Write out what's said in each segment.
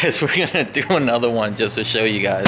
because we're gonna do another one just to show you guys.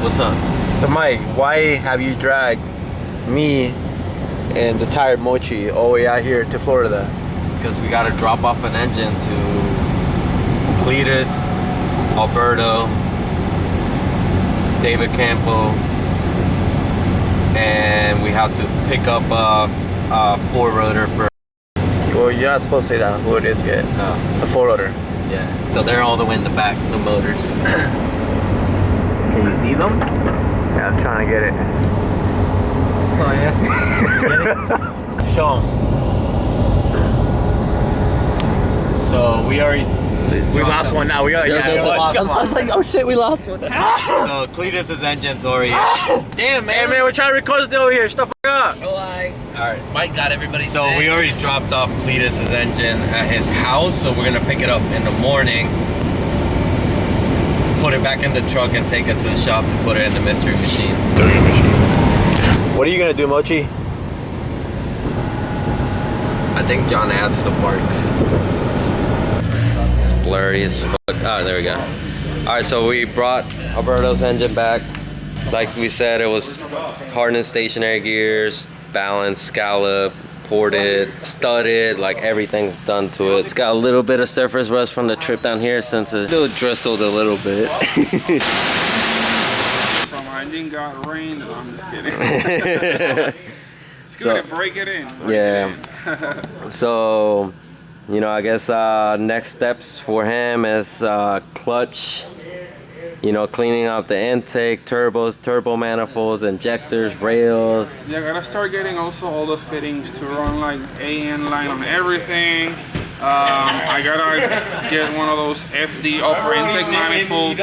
What's up? So Mike, why have you dragged me and the tired Mochi all the way out here to Florida? Because we gotta drop off an engine to Cletus, Alberto, David Campo, and we have to pick up a four-rotor for. Well, you're not supposed to say that who it is yet. Oh, The 4-loader. yeah. So they're all the way in the back, the motors. Can you see them? Yeah, I'm trying to get it. Oh yeah. Show 'em. So we already. We lost one now. We got I was like, oh shit, we lost one. So Cletus's engine's already. Damn, Hey man, we're trying to record this over here. Shut the fuck up. Alright. Mike got everybody So sick. we already dropped off Cletus's engine at his house, so we're gonna pick it up in the morning, put it back in the truck, and take it to the shop to put it in the mystery machine. What are you gonna do, Mochi? I think John adds the parks. It's blurry as fuck. Oh, there we go. Alright, so we brought Alberto's engine back. Like we said, it was hardened stationary gears, balanced, scallop, ported, studded, like everything's done to it. It's got a little bit of surface rust from the trip down here since it's still drizzled a little bit. So my engine got rained. I'm just kidding. It's good to break it in. So, you know, I guess next steps for him is clutch, you know, cleaning up the intake, turbos, turbo manifolds, injectors, rails. Yeah, I gotta start getting also all the fittings to run like AN line on everything. I gotta get one of those FD upper intake manifolds.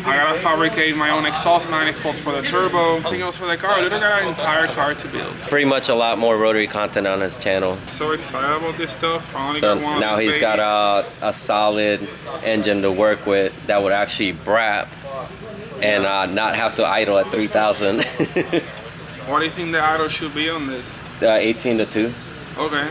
I gotta fabricate my own exhaust manifolds for the turbo. Everything else for the car. I literally got an entire car to build. Pretty much a lot more rotary content on his channel. So excited about this stuff. I only So got one. now of these he's got a solid engine to work with that would actually brap and not have to idle at 3,000. What do you think the idle should be on this? 18 to 2. Okay.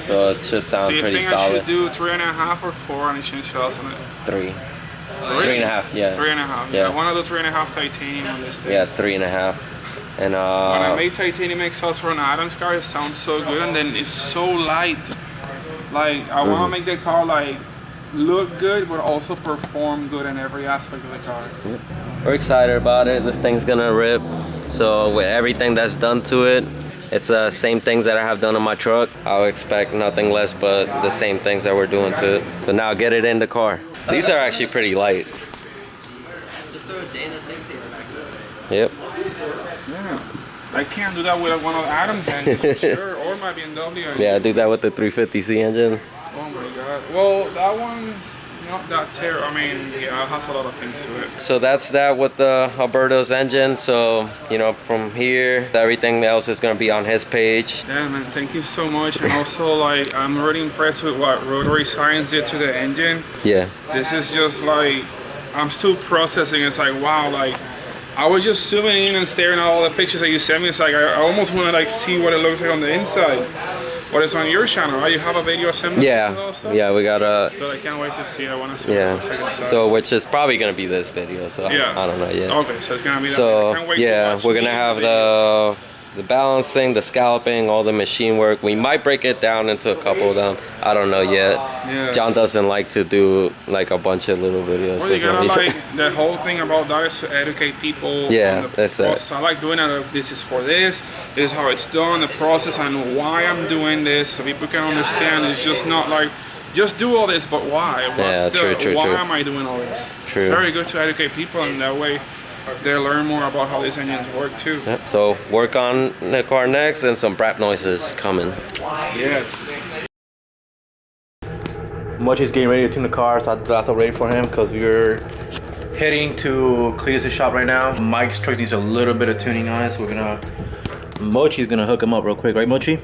So it should sound So you pretty think I solid. should do 3.5 or 4 and change shells on it? 3. 3.5, yeah. 3.5. Yeah. I want to do 3.5 titanium on this thing. Yeah, 3.5. And When I made titanium exhaust for an Adams car, it sounds so good, and then it's so light. Like I want to make the car like look good, but also perform good in every aspect of the car. we're excited about it. This thing's gonna rip. So with everything that's done to it, it's the same things that I have done on my truck. I would expect nothing less but the same things that we're doing to it. So now get it in the car. These are actually pretty light. Just throw a Dana 60 in the back of Yep. Yeah. I can't do that with one of Adams engines for sure, or my BMW engine. Yeah, do that with the 350C engine. Oh my god. Well, that one, not that terrible. I mean, yeah, it has a lot of things to it. So that's that with the Alberto's engine. So, you know, from here, everything else is gonna be on his page. Yeah, man, thank you so much. And also, like, I'm really impressed with what Rotary Science did to the engine. Yeah. This is just like, I'm still processing. It's like, wow, like, I was just zooming in and staring at all the pictures that you sent me. It's like, I almost want to like see what it looks like on the inside. But it's on your channel, right? You have a video assembly? Yeah, we got a. So I can't wait to see. I want to see Yeah. what it looks like inside. So which is probably gonna be this video. So Yeah. I don't know yet. Okay, so it's gonna be that. I So can't wait to yeah, watch we're gonna have the balancing, the scalloping, all the machine work. We might break it down into a couple of them. I don't know yet. Yeah. John doesn't like to do like a bunch of little videos. Well, you for some gotta reason. like, the whole thing about that is to educate people. Yeah, on the that's it. process. I like doing it. This is for this. This is how it's done. The process and why I'm doing this, so people can understand. It's just not like, just do all this, but why? Why true. am I doing all this? True. It's very good to educate people, and that way they learn more about how these engines work too. Yep. So work on the car next, and some brap noises coming. Yes. Mochi's getting ready to tune the car, so I got all ready for him because we were heading to Cletus' shop right now. Mike's truck needs a little bit of tuning on it, so we're gonna... Mochi's gonna hook him up real quick, right Mochi?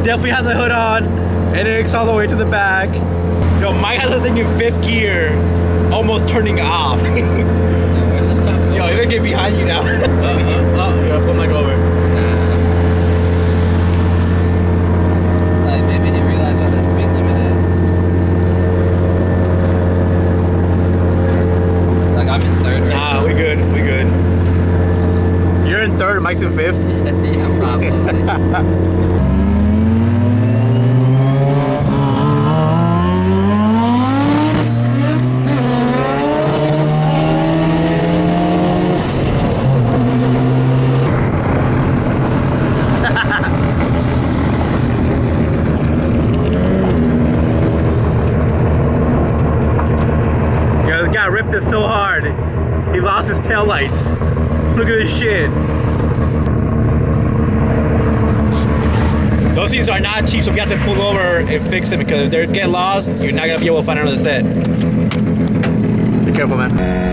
Definitely has a hood on, and it all the way to the back. Yo, Mike has this thing in 5th gear, almost turning off. Yo, he's gonna get behind you now. Yeah, pull Mike over. Like maybe he realized what his speed limit is. Like I'm in 3rd right now. Nah, we good. You're in 3rd, Mike's in 5th? Yeah, probably. So hard, he lost his taillights. Look at this shit. Those things are not cheap, so we have to pull over and fix them because if they get lost, you're not gonna be able to find another set. Be careful, man.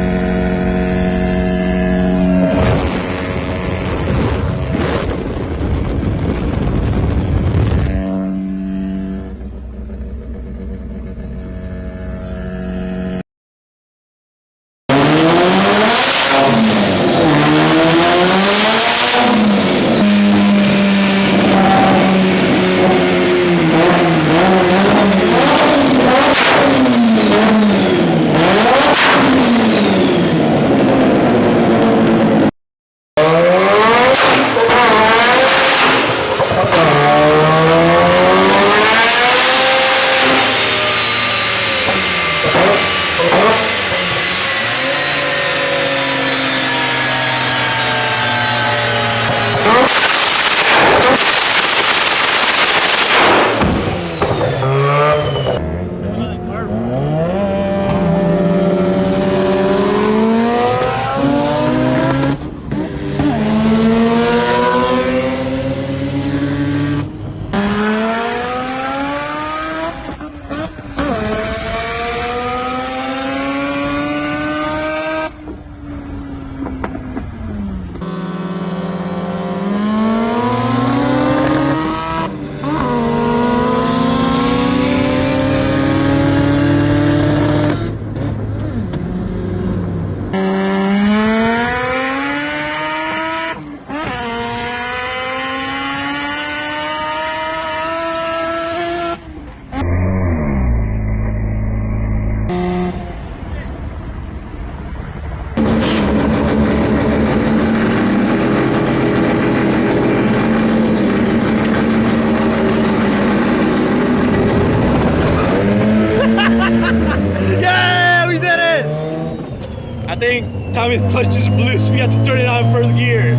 I think Tommy's clutch is loose. We have to turn it on first gear.